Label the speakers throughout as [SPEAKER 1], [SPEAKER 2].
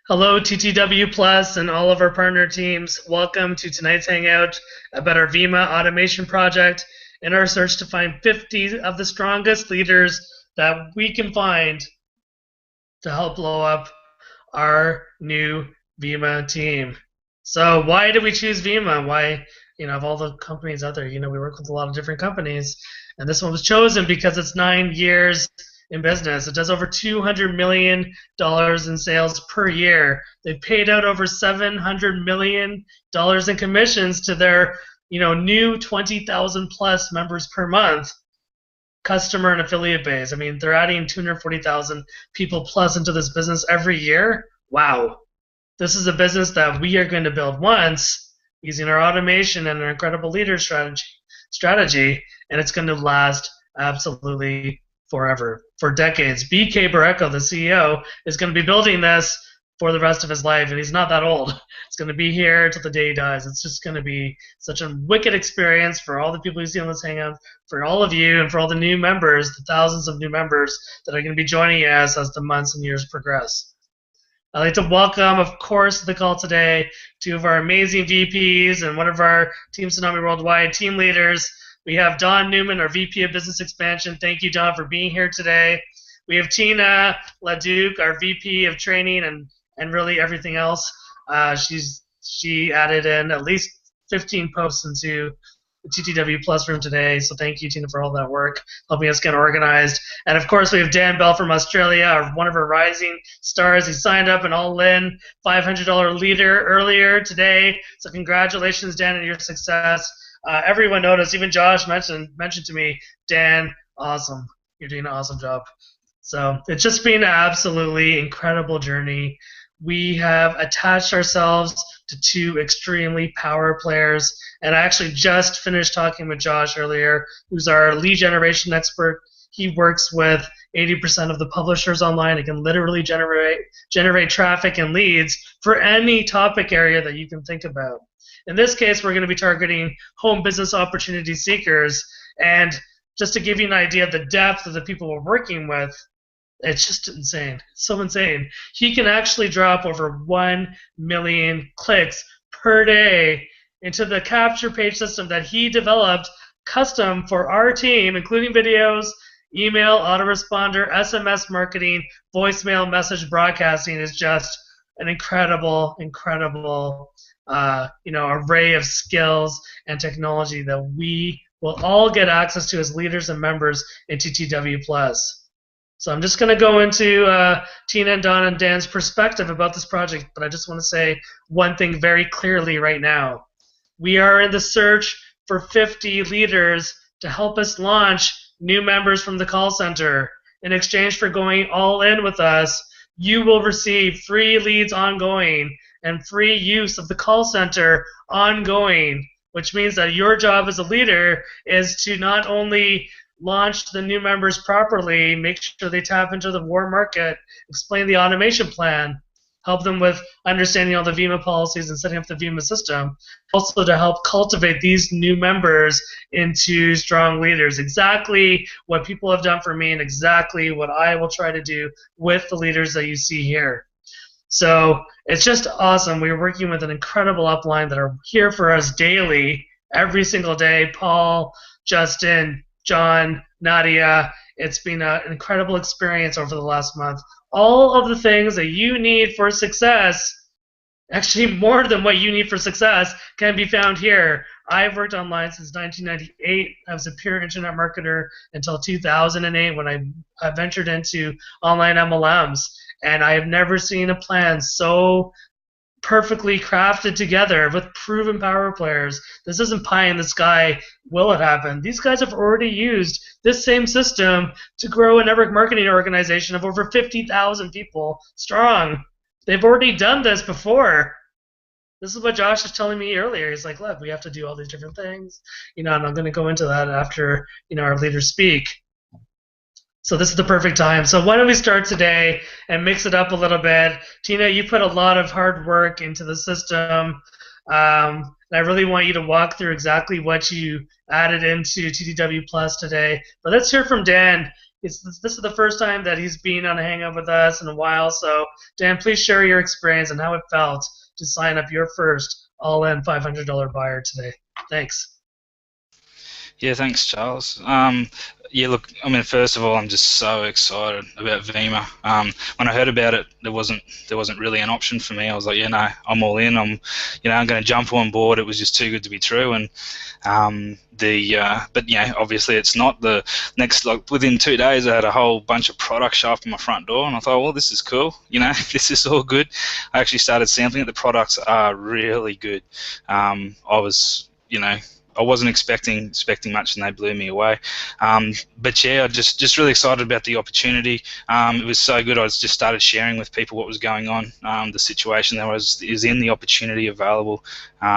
[SPEAKER 1] Hello, TTW Plus and all of our partner teams. Welcome to tonight's hangout about our VEMMA automation project in our search to find 50 of the strongest leaders that we can find to help blow up our new VEMMA team. So why did we choose VEMMA? Why, of all the companies out there, we work with a lot of different companies, and this one was chosen because it's 9 years in business. It does over $200 million in sales per year. They've paid out over $700 million in commissions to their, new 20,000 plus members per month customer and affiliate base. I mean, they're adding 240,000 people plus into this business every year. Wow. This is a business that we are going to build once using our automation and our incredible leader strategy, and it's going to last absolutely forever, for decades. BK Barreco, the CEO, is going to be building this for the rest of his life, and he's not that old. It's going to be here till the day he dies. It's just going to be such a wicked experience for all the people you see on this hangout, for all of you, and for all the new members, the thousands of new members that are going to be joining us as the months and years progress. I'd like to welcome, of course, to the call today two of our amazing VPs and one of our Team Tsunami Worldwide team leaders. We have Don Newman, our VP of Business Expansion. Thank you, Don, for being here today. We have Tina LaDuke, our VP of Training and really everything else. She added in at least 15 posts into the TTW Plus room today, so thank you, Tina, for all that work, helping us get organized. And of course, we have Dan Bell from Australia, one of our rising stars. He signed up an all-in $500 leader earlier today, so congratulations, Dan, on your success. Everyone noticed, even Josh mentioned to me, Dan, awesome. You're doing an awesome job. So it's just been an absolutely incredible journey. We have attached ourselves to two extremely power players, and I actually just finished talking with Josh earlier, who's our lead generation expert. He works with 80% of the publishers online. He can literally generate traffic and leads for any topic area that you can think about. In this case, we're going to be targeting home business opportunity seekers, and just to give you an idea of the depth of the people we're working with, it's just insane. It's so insane. He can actually drop over 1 million clicks per day into the capture page system that he developed custom for our team, including videos, email, autoresponder, SMS marketing, voicemail, message broadcasting. Is just an incredible array of skills and technology that we will all get access to as leaders and members in TTW Plus. So I'm just going to go into Tina and Don and Dan's perspective about this project, but I just want to say one thing very clearly right now. We are in the search for 50 leaders to help us launch new members from the call center. In exchange for going all in with us, you will receive free leads ongoing and free use of the call center ongoing, which means that your job as a leader is to not only launch the new members properly, make sure they tap into the warm market, explain the automation plan, help them with understanding all the VEMMA policies and setting up the VEMMA system, also to help cultivate these new members into strong leaders. Exactly what people have done for me and exactly what I will try to do with the leaders that you see here. So it's just awesome. We're working with an incredible upline that are here for us daily, every single day. Paul, Justin, John, Nadia. It's been an incredible experience over the last month. All of the things that you need for success, actually more than what you need for success, can be found here. I've worked online since 1998. I was a pure internet marketer until 2008 when I ventured into online MLMs. And I have never seen a plan so perfectly crafted together with proven power players. This isn't pie in the sky, will it happen? These guys have already used this same system to grow a network marketing organization of over 50,000 people strong. They've already done this before. This is what Josh was telling me earlier. He's like, look, we have to do all these different things. And I'm going to go into that after, our leaders speak. So this is the perfect time. So why don't we start today and mix it up a little bit. Tina, you put a lot of hard work into the system. And I really want you to walk through exactly what you added into TTW Plus today. But let's hear from Dan. This is the first time that he's been on a hangout with us in a while. So, Dan, please share your experience and how it felt to sign up your first all-in $500 buyer today. Thanks.
[SPEAKER 2] Yeah, thanks, Charles. Yeah, look, I mean, first of all, I'm just so excited about VEMMA. When I heard about it, there wasn't really an option for me. I was like, yeah, no, I'm all in. I'm going to jump on board. It was just too good to be true. And but yeah, obviously it's not. The next, like within 2 days, I had a whole bunch of products show up in my front door, and I thought, well, this is cool. This is all good. I actually started sampling it. The products are really good. I was, I wasn't expecting much, and they blew me away. But yeah, I just really excited about the opportunity. It was so good. I just started sharing with people what was going on, the situation that is in, the opportunity available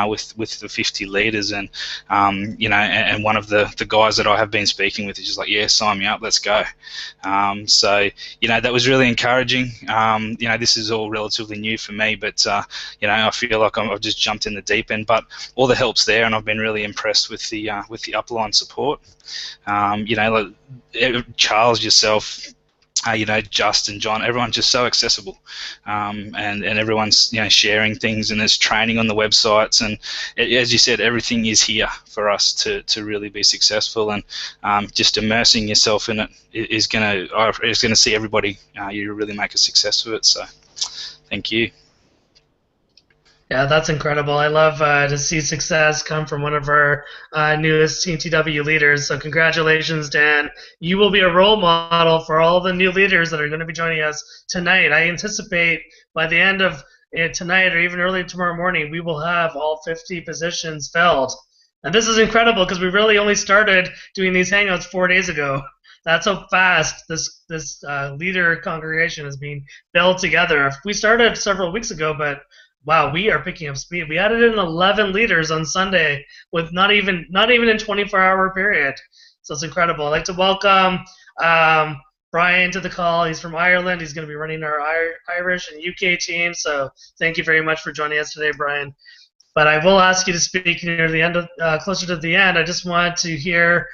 [SPEAKER 2] with the 50 leaders, and and one of the guys that I have been speaking with is just like, yeah, sign me up, let's go. So that was really encouraging. This is all relatively new for me, but I feel like I've just jumped in the deep end. But all the help's there, and I've been really impressed with the upline support. Like Charles, yourself, Justin, John, everyone's just so accessible, and everyone's sharing things, and there's training on the websites, and as you said, everything is here for us to really be successful, and just immersing yourself in it is gonna see everybody you really make a success of it. So, thank you.
[SPEAKER 1] Yeah, that's incredible. I love to see success come from one of our newest TTW leaders. So congratulations, Dan. You will be a role model for all the new leaders that are going to be joining us tonight. I anticipate by the end of tonight or even early tomorrow morning, we will have all 50 positions filled. And this is incredible because we really only started doing these hangouts 4 days ago. That's how fast this leader congregation is being built together. We started several weeks ago, but wow, we are picking up speed. We added in 11 leaders on Sunday with not even in 24-hour period. So it's incredible. I'd like to welcome Brian to the call. He's from Ireland. He's going to be running our Irish and UK team. So thank you very much for joining us today, Brian. But I will ask you to speak near the end, closer to the end. I just want to hear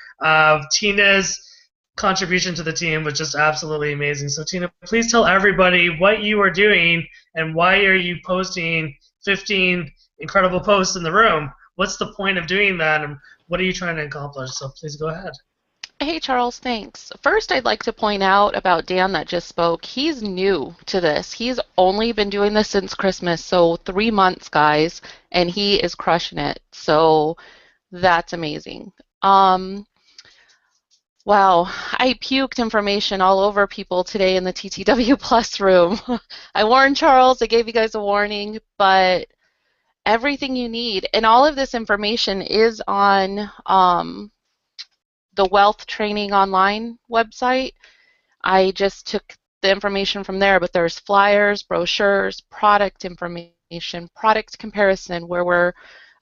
[SPEAKER 1] Tina's contribution to the team was just absolutely amazing. So Tina, please tell everybody what you are doing and why are you posting 15 incredible posts in the room. What's the point of doing that, and what are you trying to accomplish? So please go ahead.
[SPEAKER 3] Hey, Charles, thanks. First, I'd like to point out about Dan that just spoke. He's new to this. He's only been doing this since Christmas, so 3 months, guys, and he is crushing it. So that's amazing. Wow, I puked information all over people today in the TTW Plus room. I warned Charles, I gave you guys a warning, but everything you need, and all of this information is on the Wealth Training Online website. I just took the information from there, but there's flyers, brochures, product information, product comparison, where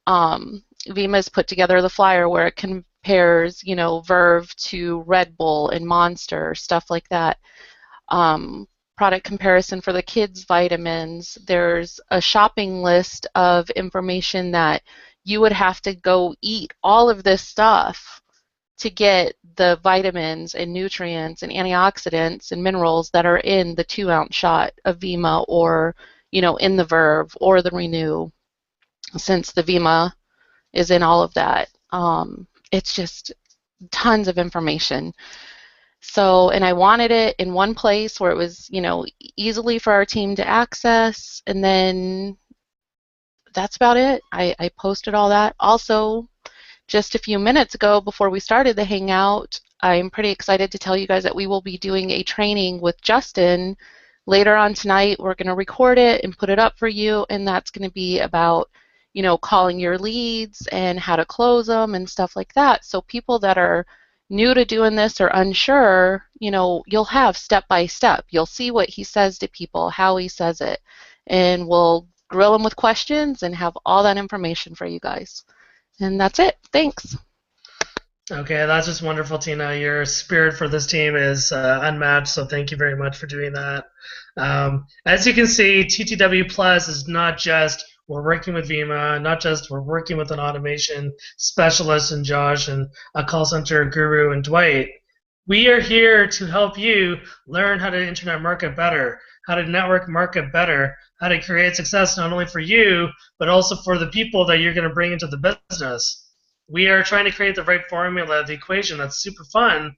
[SPEAKER 3] VEMMA's put together the flyer where it compares, Verve to Red Bull and Monster, stuff like that. Product comparison for the kids' vitamins. There's a shopping list of information that you would have to go eat all of this stuff to get the vitamins and nutrients and antioxidants and minerals that are in the 2-ounce shot of VEMMA, or, in the Verve or the Renew, since the VEMMA is in all of that. It's just tons of information. So, and I wanted it in one place where it was, easily for our team to access, and then that's about it. I posted all that. Also, just a few minutes ago before we started the Hangout, I'm pretty excited to tell you guys that we will be doing a training with Justin later on tonight. We're going to record it and put it up for you, and that's going to be about, calling your leads and how to close them and stuff like that. So people that are new to doing this or unsure, you'll have step by step. You'll see what he says to people, how he says it, and we'll grill him with questions and have all that information for you guys. And that's it. Thanks.
[SPEAKER 1] Okay, that's just wonderful, Tina. Your spirit for this team is unmatched, so thank you very much for doing that. As you can see, TTW Plus is not just we're working with VEMMA, not just we're working with an automation specialist and Josh and a call center guru and Dwight. We are here to help you learn how to internet market better, how to network market better, how to create success not only for you, but also for the people that you're going to bring into the business. We are trying to create the right formula, the equation that's super fun,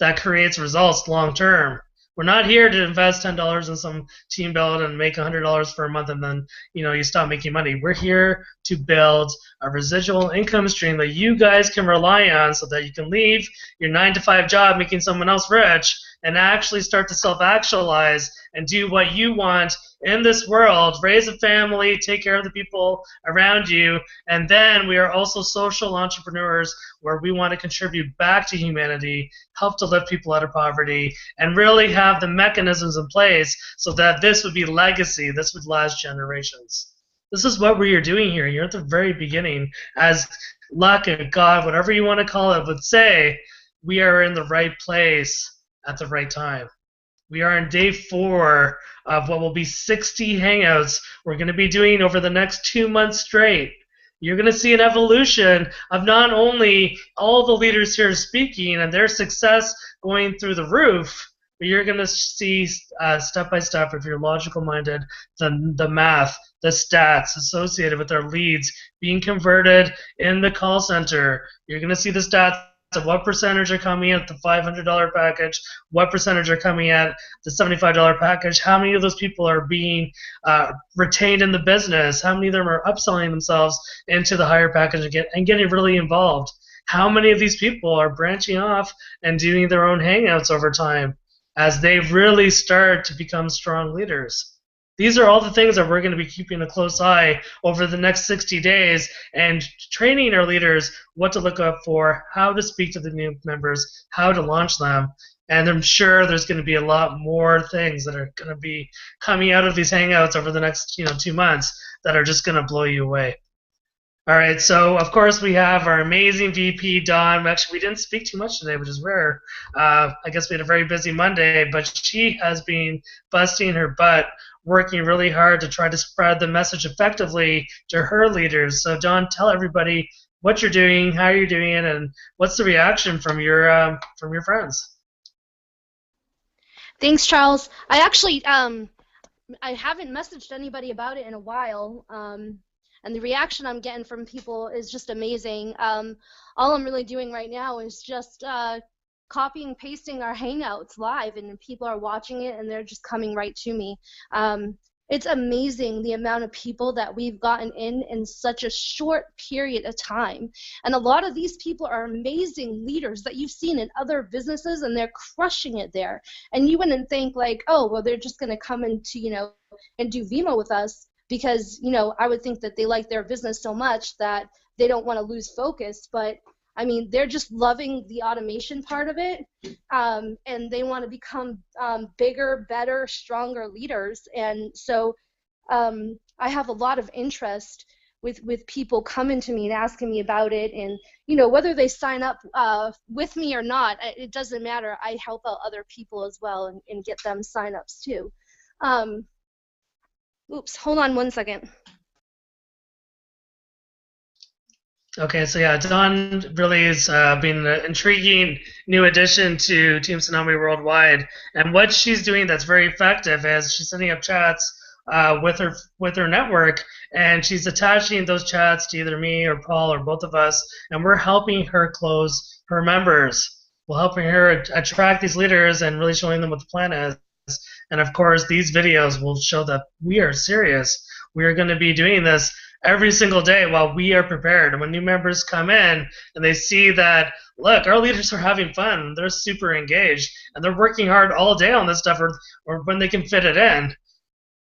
[SPEAKER 1] that creates results long term. We're not here to invest $10 in some team build and make $100 for a month and then you stop making money. We're here to build a residual income stream that you guys can rely on so that you can leave your 9-to-5 job making someone else rich and actually start to self-actualize and do what you want in this world, raise a family, take care of the people around you, and then we are also social entrepreneurs where we want to contribute back to humanity, help to lift people out of poverty, and really have the mechanisms in place so that this would be legacy, this would last generations. This is what we are doing here. You're at the very beginning. As luck and God, whatever you want to call it, would say, we are in the right place at the right time. We are on day 4 of what will be 60 hangouts we're going to be doing over the next 2 months straight. You're going to see an evolution of not only all the leaders here speaking and their success going through the roof, but you're going to see step by step, if you're logical minded, the math, the stats associated with their leads being converted in the call center. You're going to see the stats of what percentage are coming at the $500 package, what percentage are coming at the $75 package, how many of those people are being retained in the business, how many of them are upselling themselves into the higher package and getting really involved, how many of these people are branching off and doing their own hangouts over time as they really start to become strong leaders. These are all the things that we're going to be keeping a close eye over the next 60 days and training our leaders what to look up for, how to speak to the new members, how to launch them. And I'm sure there's going to be a lot more things that are going to be coming out of these hangouts over the next 2 months that are just going to blow you away. All right, so of course we have our amazing VP, Dawn. Actually, we didn't speak too much today, which is rare. I guess we had a very busy Monday, but she has been busting her butt, working really hard to try to spread the message effectively to her leaders. So Dawn, tell everybody what you're doing, how you're doing it, and what's the reaction from your friends.
[SPEAKER 4] Thanks, Charles. I actually I haven't messaged anybody about it in a while. And the reaction I'm getting from people is just amazing. All I'm really doing right now is just copying and pasting our Hangouts live, and people are watching it, and they're just coming right to me. It's amazing the amount of people that we've gotten in such a short period of time. And a lot of these people are amazing leaders that you've seen in other businesses, and they're crushing it there. And you wouldn't think like, oh, well, they're just going to come into, and do VEMMA with us. Because, I would think that they like their business so much that they don't want to lose focus. But, I mean, they're just loving the automation part of it. And they want to become bigger, better, stronger leaders. And so I have a lot of interest with people coming to me and asking me about it. And, whether they sign up with me or not, it doesn't matter. I help out other people as well and get them sign-ups too. Oops, hold on one second.
[SPEAKER 1] Okay, so yeah, Dawn really has been an intriguing new addition to Team Tsunami Worldwide. And what she's doing that's very effective is she's setting up chats with her network, and she's attaching those chats to either me or Paul or both of us, and we're helping her close her members. We're helping her attract these leaders and really showing them what the plan is. And of course, these videos will show that we are serious. We are going to be doing this every single day while we are prepared. And when new members come in and they see that, look, our leaders are having fun, they're super engaged, and they're working hard all day on this stuff, or when they can fit it in,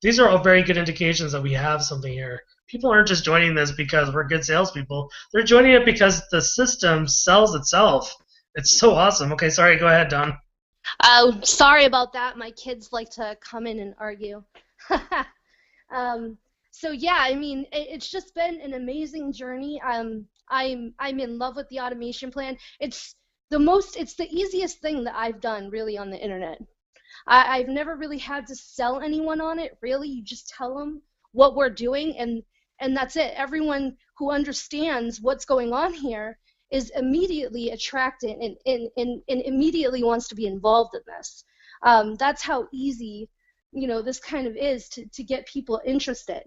[SPEAKER 1] these are all very good indications that we have something here. People aren't just joining this because we're good salespeople. They're joining it because the system sells itself. It's so awesome. Okay, sorry, go ahead, Dawn.
[SPEAKER 4] Sorry about that. My kids like to come in and argue. So yeah, I mean, it's just been an amazing journey. I'm in love with the automation plan. It's the easiest thing that I've done really on the internet. I've never really had to sell anyone on it. Really, you just tell them what we're doing, and that's it. Everyone who understands what's going on here is immediately attracted and immediately wants to be involved in this. That's how easy, this kind of is to get people interested.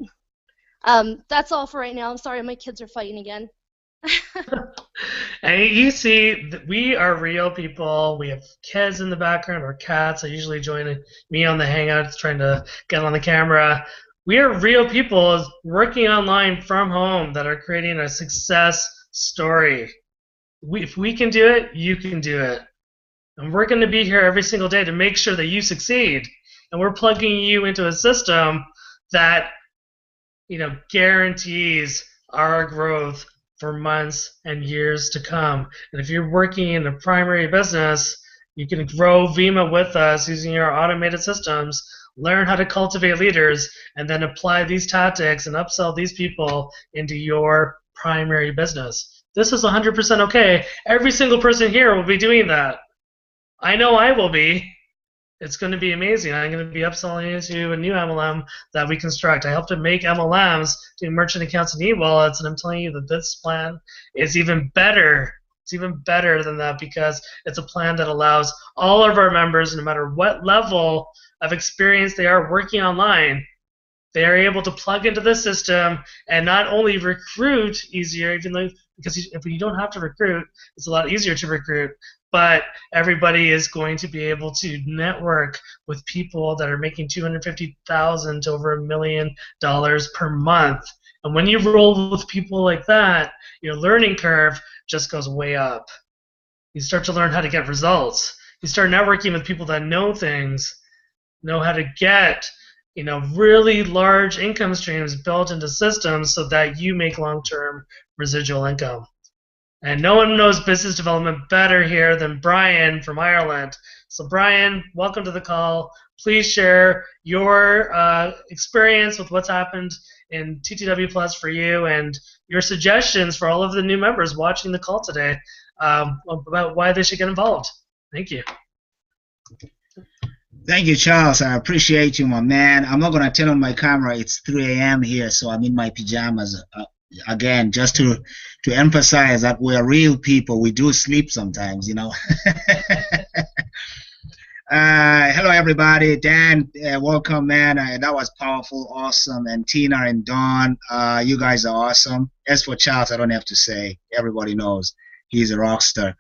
[SPEAKER 4] That's all for right now. I'm sorry, my kids are fighting again.
[SPEAKER 1] And you see, we are real people. We have kids in the background or cats. I usually join me on the hangout trying to get on the camera. We are real people working online from home that are creating a success story. If we can do it, you can do it. And we're going to be here every single day to make sure that you succeed. And we're plugging you into a system that, guarantees our growth for months and years to come. And if you're working in a primary business, you can grow VEMMA with us using our automated systems, learn how to cultivate leaders, and then apply these tactics and upsell these people into your primary business. This is 100% okay. Every single person here will be doing that. I know I will be. It's going to be amazing. I'm going to be upselling into a new MLM that we construct. I help to make MLMs do merchant accounts and e-wallets, and I'm telling you that this plan is even better. It's even better than that because it's a plan that allows all of our members, no matter what level of experience they are working online, they are able to plug into the system and not only recruit easier, because if you don't have to recruit, it's a lot easier to recruit, but everybody is going to be able to network with people that are making $250,000 to over $1 million per month. And when you roll with people like that, your learning curve just goes way up. You start to learn how to get results. You start networking with people that know things, know how to get really large income streams built into systems so that you make long-term residual income. And no one knows business development better here than Brian from Ireland. So Brian, welcome to the call. Please share your experience with what's happened in TTW Plus for you and your suggestions for all of the new members watching the call today about why they should get involved. Thank you.
[SPEAKER 5] Thank you, Charles. I appreciate you, my man. I'm not going to turn on my camera. It's 3 a.m. here, so I'm in my pajamas. Again, just to emphasize that we're real people. We do sleep sometimes, Hello, everybody. Dan, welcome, man. That was powerful, awesome. And Tina and Dawn, you guys are awesome. As for Charles, I don't have to say. Everybody knows he's a rock star.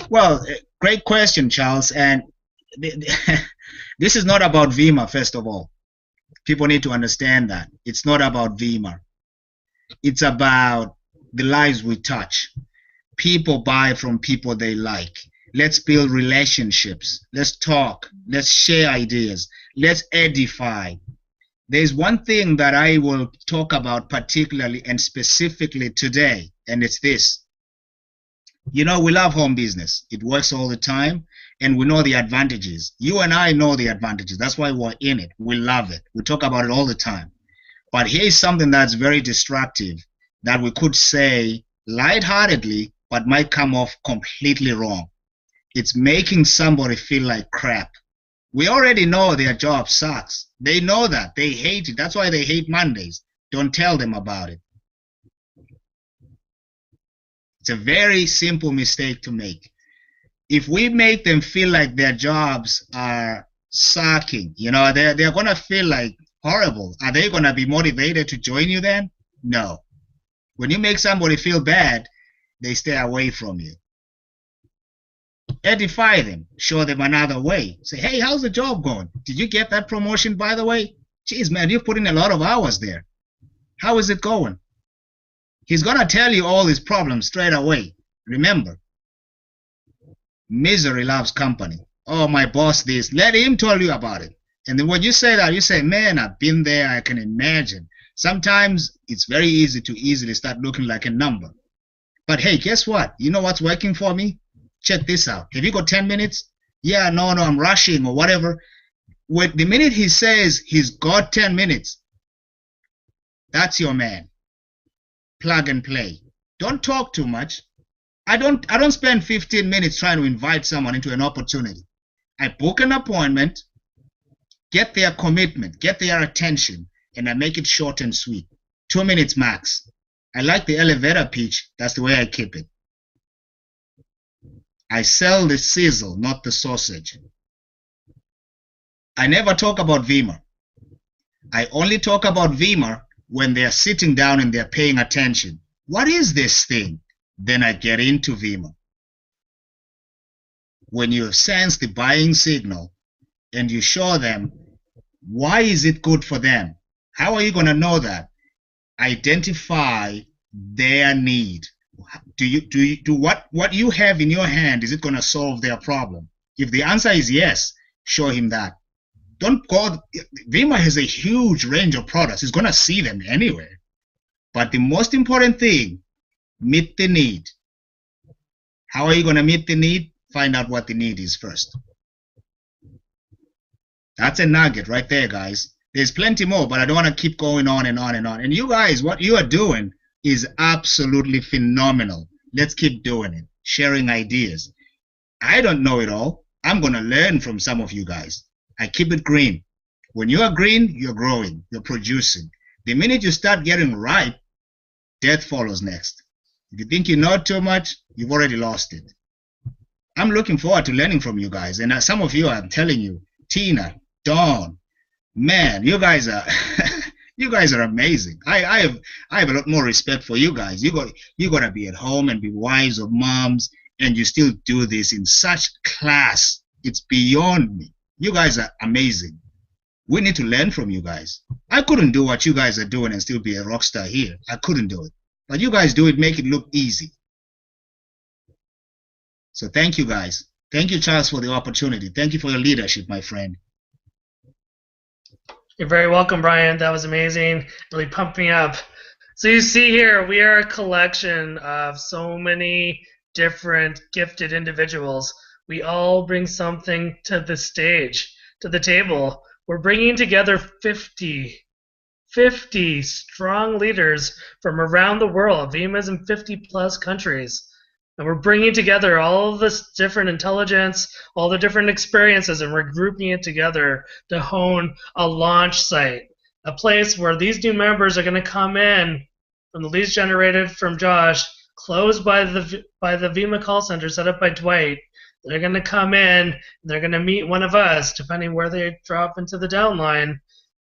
[SPEAKER 5] Well, great question, Charles. And this is not about VEMMA, first of all. People need to understand that. It's not about VEMMA. It's about the lives we touch. People buy from people they like. Let's build relationships. Let's talk. Let's share ideas. Let's edify. There's one thing that I will talk about particularly and specifically today, and it's this. We love home business. It works all the time, and we know the advantages. You and I know the advantages. That's why we're in it. We love it. We talk about it all the time. But here's something that's very destructive that we could say lightheartedly, but might come off completely wrong. It's making somebody feel like crap. We already know their job sucks. They know that. They hate it. That's why they hate Mondays. Don't tell them about it. It's a very simple mistake to make. If we make them feel like their jobs are sucking, they're going to feel like horrible. Are they going to be motivated to join you then? No. When you make somebody feel bad, they stay away from you. Edify them. Show them another way. Say, hey, how's the job going? Did you get that promotion, by the way? Jeez, man, you put in a lot of hours there. How is it going? He's going to tell you all his problems straight away. Remember, misery loves company. Oh, my boss this. Let him tell you about it. And then when you say that, you say, man, I've been there. I can imagine. Sometimes it's very easy to easily start looking like a number. But hey, guess what? You know what's working for me? Check this out. Have you got 10 minutes? Yeah, no, I'm rushing or whatever. The minute he says he's got 10 minutes, that's your man. Plug and play. Don't talk too much. I don't spend 15 minutes trying to invite someone into an opportunity. I book an appointment, get their commitment, get their attention, and I make it short and sweet. 2 minutes max. I like the elevator pitch. That's the way I keep it. I sell the sizzle, not the sausage. I never talk about VEMMA. I only talk about VEMMA when they're sitting down and they're paying attention. What is this thing? Then I get into VEMMA. When you sense the buying signal and you show them, why is it good for them? How are you going to know that? Identify their need. Do what you have in your hand, is it going to solve their problem? If the answer is yes, show him that. Don't go. VEMMA has a huge range of products. He's going to see them anywhere. But the most important thing, meet the need. How are you going to meet the need? Find out what the need is first. That's a nugget right there, guys. There's plenty more, but I don't want to keep going on and on and on. And you guys, what you are doing is absolutely phenomenal. Let's keep doing it, sharing ideas. I don't know it all. I'm going to learn from some of you guys. I keep it green. When you are green, you're growing, you're producing. The minute you start getting ripe, death follows next. If you think you know too much, you've already lost it. I'm looking forward to learning from you guys. And some of you, I'm telling you, Tina, Dawn, man, you guys are you guys are amazing. I have a lot more respect for you guys. You gotta be at home and be wives or moms, and you still do this in such class. It's beyond me. You guys are amazing. We need to learn from you guys. I couldn't do what you guys are doing and still be a rock star here. I couldn't do it. But you guys do it, make it look easy. So thank you guys. Thank you, Charles, for the opportunity. Thank you for your leadership, my friend.
[SPEAKER 1] You're very welcome, Brian. That was amazing. Really pumped me up. So you see here, we are a collection of so many different gifted individuals. We all bring something to the stage, to the table. We're bringing together 50 strong leaders from around the world. VEMMA's in 50-plus countries. And we're bringing together all of this different intelligence, all the different experiences, and we're grouping it together to hone a launch site, a place where these new members are going to come in from the leads generated from Josh, closed by the VEMMA call center set up by Dwight. They're going to come in, and they're going to meet one of us, depending where they drop into the downline,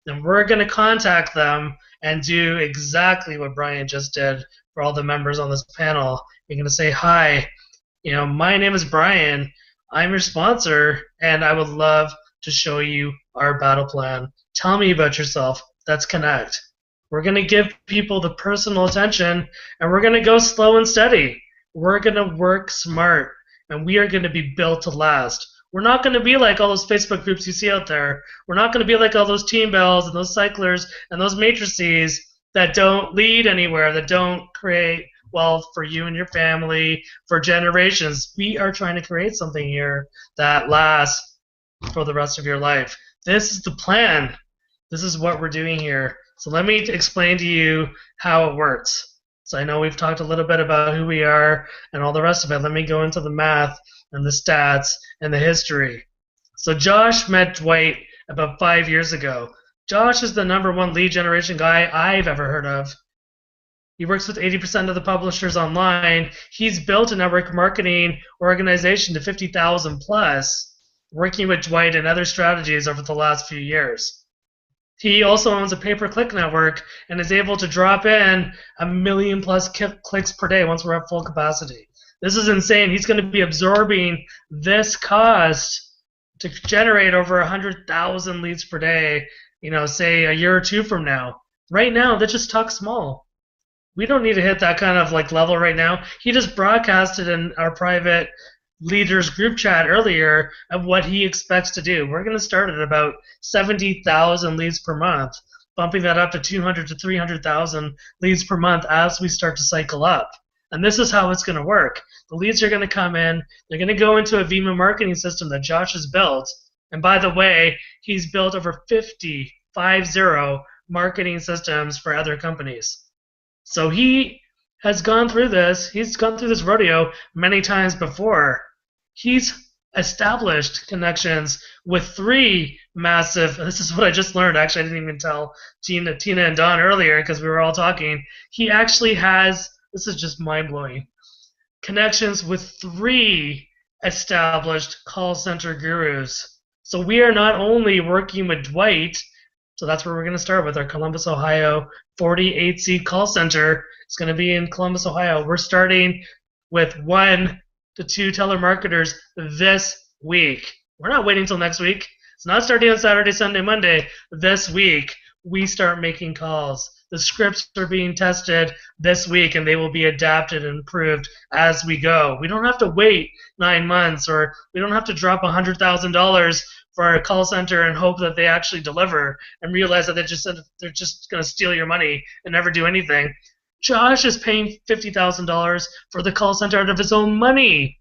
[SPEAKER 1] and we're going to contact them and do exactly what Brian just did for all the members on this panel. You're going to say, hi, my name is Brian. I'm your sponsor, and I would love to show you our battle plan. Tell me about yourself. Let's connect. We're going to give people the personal attention, and we're going to go slow and steady. We're going to work smart, and we are going to be built to last. We're not going to be like all those Facebook groups you see out there. We're not going to be like all those team bells and those cyclers and those matrices that don't lead anywhere, that don't create wealth for you and your family for generations. We are trying to create something here that lasts for the rest of your life. This is the plan. This is what we're doing here. So let me explain to you how it works. So I know we've talked a little bit about who we are and all the rest of it. Let me go into the math and the stats and the history. So Josh met Dwight about 5 years ago. Josh is the #1 lead generation guy I've ever heard of. He works with 80% of the publishers online. He's built a network marketing organization to 50,000 plus, working with Dwight and other strategies over the last few years. He also owns a pay-per-click network and is able to drop in 1 million plus clicks per day once we're at full capacity. This is insane. He's going to be absorbing this cost to generate over 100,000 leads per day, say a year or two from now. Right now, that just talks small. We don't need to hit that kind of level right now. He just broadcasted in our private leaders group chat earlier of what he expects to do. We're going to start at about 70,000 leads per month, bumping that up to 200 to 300,000 leads per month as we start to cycle up. And this is how it's going to work. The leads are going to come in. They're going to go into a VEMMA marketing system that Josh has built. And by the way, he's built over 50 marketing systems for other companies. So he has gone through this. He's gone through this rodeo many times before. He's established connections with 3 massive, this is what I just learned, actually I didn't even tell Tina and Don earlier because we were all talking, he actually has, this is just mind-blowing, connections with 3 established call center gurus. So we are not only working with Dwight, so that's where we're going to start with our Columbus, Ohio 48-seat call center. It's going to be in Columbus, Ohio. We're starting with 1 to 2 telemarketers this week. We're not waiting until next week. It's not starting on Saturday, Sunday, Monday. This week, we start making calls. The scripts are being tested this week, and they will be adapted and improved as we go. We don't have to wait 9 months, or we don't have to drop $100,000 for a call center and hope that they actually deliver and realize that they're just going to steal your money and never do anything. Josh is paying $50,000 for the call center out of his own money.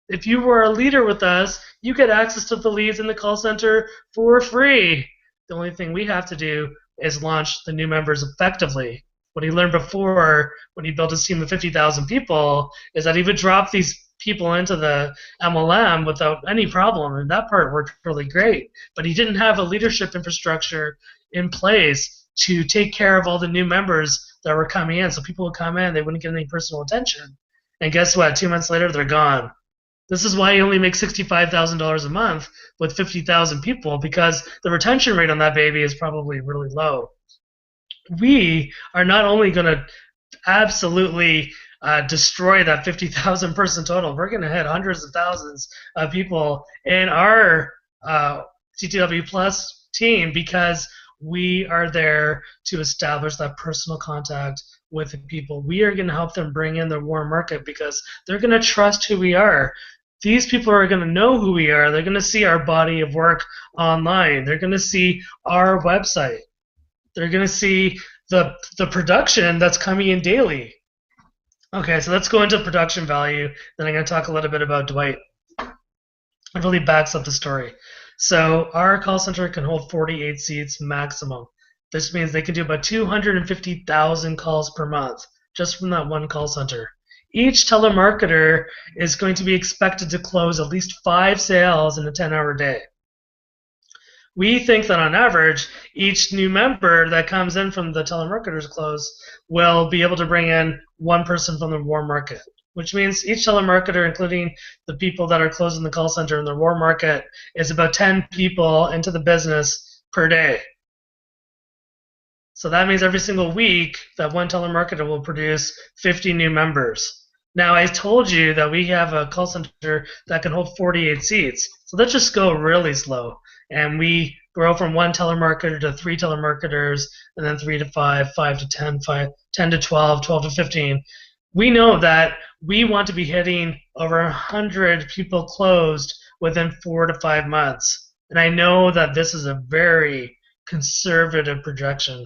[SPEAKER 1] If you were a leader with us, you get access to the leads in the call center for free. The only thing we have to do is launch the new members effectively. What he learned before when he built his team of 50,000 people is that he would drop these people into the MLM without any problem, and that part worked really great. But he didn't have a leadership infrastructure in place to take care of all the new members that were coming in. So people would come in, they wouldn't get any personal attention. And guess what? 2 months later, they're gone. This is why he only makes $65,000 a month with 50,000 people, because the retention rate on that baby is probably really low. We are not only going to absolutely destroy that 50,000 person total, we're going to hit hundreds of thousands of people in our TTW Plus team, because we are there to establish that personal contact with the people. We are going to help them bring in their warm market because they're going to trust who we are. These people are going to know who we are. They're going to see our body of work online. They're going to see our website. They're going to see the production that's coming in daily. Okay, so let's go into production value. Then I'm going to talk a little bit about Dwight. It really backs up the story. So our call center can hold 48 seats maximum. This means they can do about 250,000 calls per month just from that one call center. Each telemarketer is going to be expected to close at least 5 sales in a 10-hour day. We think that on average, each new member that comes in from the telemarketers close will be able to bring in 1 person from the warm market, which means each telemarketer, including the people that are closing the call center in the warm market, is about 10 people into the business per day. So that means every single week that one telemarketer will produce 50 new members. Now, I told you that we have a call center that can hold 48 seats. So let's just go really slow. And we grow from 1 telemarketer to 3 telemarketers, and then 3 to 5, 5 to 10, 10 to 12, 12 to 15. We know that we want to be hitting over 100 people closed within 4 to 5 months. And I know that this is a very conservative projection.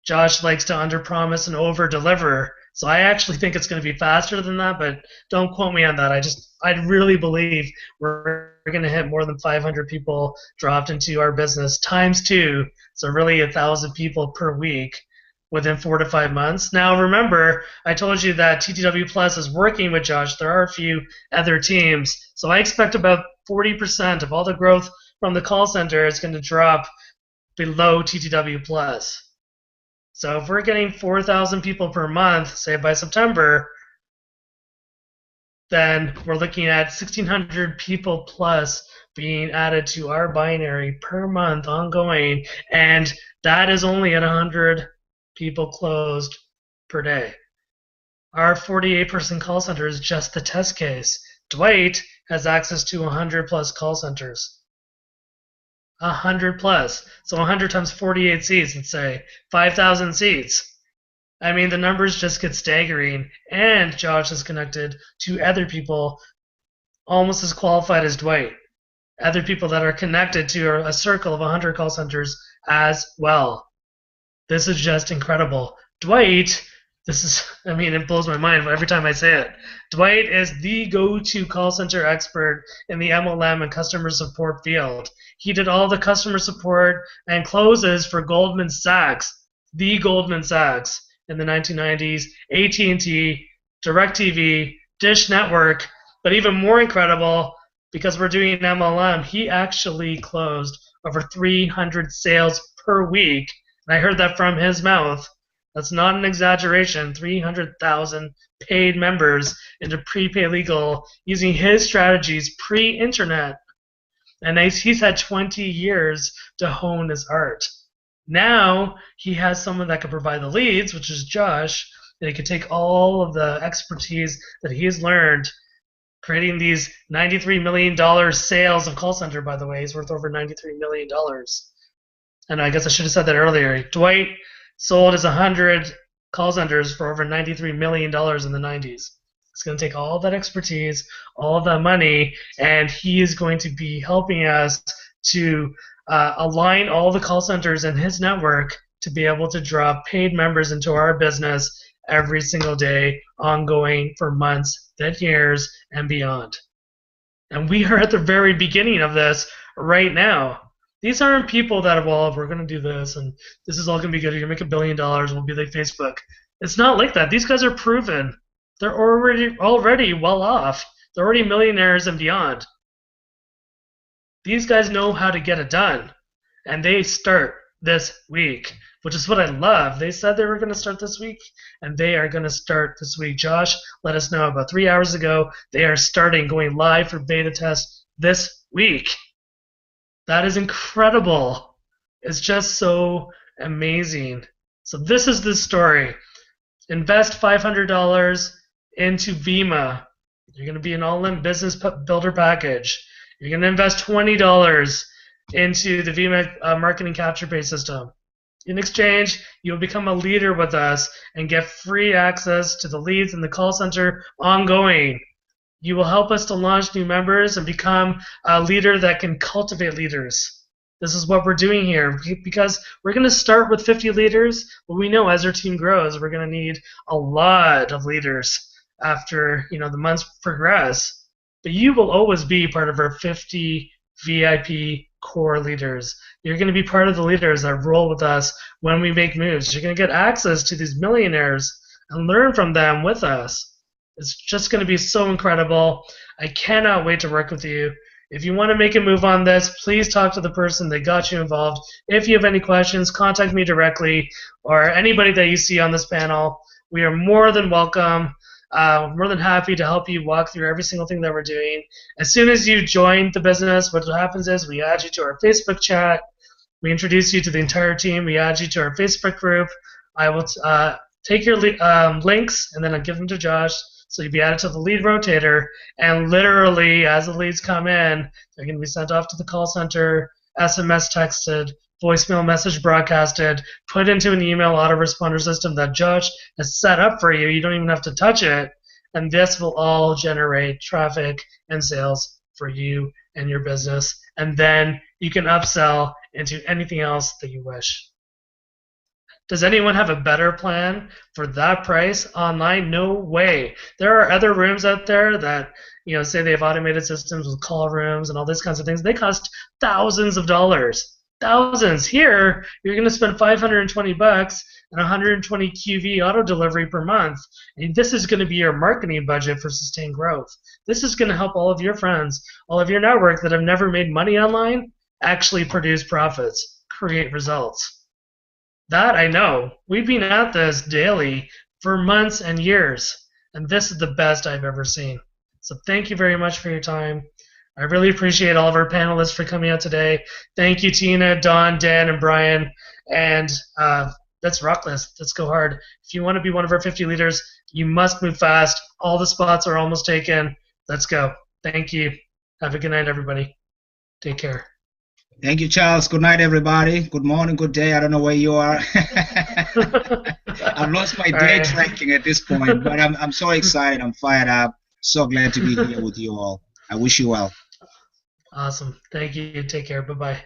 [SPEAKER 1] Josh likes to underpromise and overdeliver, so I actually think it's going to be faster than that, but don't quote me on that. I really believe we're going to hit more than 500 people dropped into our business times 2, so really 1,000 people per week within 4 to 5 months. Now remember, I told you that TTW Plus is working with Josh. There are a few other teams, so I expect about 40% of all the growth from the call center is going to drop below TTW Plus. So if we're getting 4,000 people per month, say by September, then we're looking at 1,600 people plus being added to our binary per month ongoing, and that is only at 100 people closed per day. Our 48-person call center is just the test case. Dwight has access to 100 plus call centers. 100 plus. So 100 times 48 seats, let's say 5,000 seats. I mean, the numbers just get staggering, and Josh is connected to other people almost as qualified as Dwight. Other people that are connected to a circle of 100 call centers as well. This is just incredible. Dwight, it blows my mind every time I say it. Dwight is the go-to call center expert in the MLM and customer support field. He did all the customer support and closes for Goldman Sachs, the Goldman Sachs in the 1990s, AT&T, DirecTV, Dish Network, but even more incredible, because we're doing MLM, he actually closed over 300 sales per week. And I heard that from his mouth. That's not an exaggeration. 300,000 paid members into prepaid legal using his strategies pre-internet. And he's had 20 years to hone his art. Now he has someone that can provide the leads, which is Josh, and he can take all of the expertise that he has learned creating these $93 million sales of call center, by the way. He's worth over $93 million. And I guess I should have said that earlier. Dwight sold his 100 call centers for over $93 million in the 90s. It's going to take all that expertise, all of that money, and he is going to be helping us to align all the call centers in his network to be able to draw paid members into our business every single day, ongoing for months, then years, and beyond. And we are at the very beginning of this right now. These aren't people that, well, we're going to do this, and this is all going to be good. You're going to make $1 billion, and we'll be like Facebook. It's not like that. These guys are proven. They're already well off. They're already millionaires and beyond. These guys know how to get it done, and they start this week, which is what I love. They said they were going to start this week, and they are going to start this week. Josh let us know about 3 hours ago. They are starting, going live for beta test this week. That is incredible. It's just so amazing. So this is the story. Invest $500 into VEMMA. You're going to be an all-in business builder package. You're going to invest $20 into the VEMMA marketing capture page system. In exchange, you'll become a leader with us and get free access to the leads in the call center ongoing. You will help us to launch new members and become a leader that can cultivate leaders. This is what we're doing here because we're going to start with 50 leaders, but we know as our team grows, we're going to need a lot of leaders after the months progress. But you will always be part of our 50 VIP core leaders. You're going to be part of the leaders that roll with us when we make moves. You're going to get access to these millionaires and learn from them with us. It's just going to be so incredible. I cannot wait to work with you. If you want to make a move on this, please talk to the person that got you involved. If you have any questions, contact me directly or anybody that you see on this panel. We are more than welcome, more than happy to help you walk through every single thing that we're doing. As soon as you join the business, what happens is we add you to our Facebook chat. We introduce you to the entire team. We add you to our Facebook group. I will take your links and then I'll give them to Josh. So you'll be added to the lead rotator, and literally, as the leads come in, they're going to be sent off to the call center, SMS texted, voicemail message broadcasted, put into an email autoresponder system that Josh has set up for you. You don't even have to touch it, and this will all generate traffic and sales for you and your business, and then you can upsell into anything else that you wish. Does anyone have a better plan for that price online? No way. There are other rooms out there that, say they have automated systems with call rooms and all these kinds of things. They cost thousands of dollars. Thousands. Here, you're going to spend $520 and 120 QV auto delivery per month. And this is going to be your marketing budget for sustained growth. This is going to help all of your friends, all of your network that have never made money online, actually produce profits, create results. That I know. We've been at this daily for months and years, and this is the best I've ever seen. So thank you very much for your time. I really appreciate all of our panelists for coming out today. Thank you, Tina, Don, Dan, and Brian. And let's rock this. Let's go hard. If you want to be one of our 50 leaders, you must move fast. All the spots are almost taken. Let's go. Thank you. Have a good night, everybody. Take care.
[SPEAKER 5] Thank you, Charles. Good night, everybody. Good morning, good day. I don't know where you are. I've lost my day tracking at this point, but I'm so excited. I'm fired up. So glad to be here with you all. I wish you well.
[SPEAKER 1] Awesome. Thank you. Take care. Bye-bye.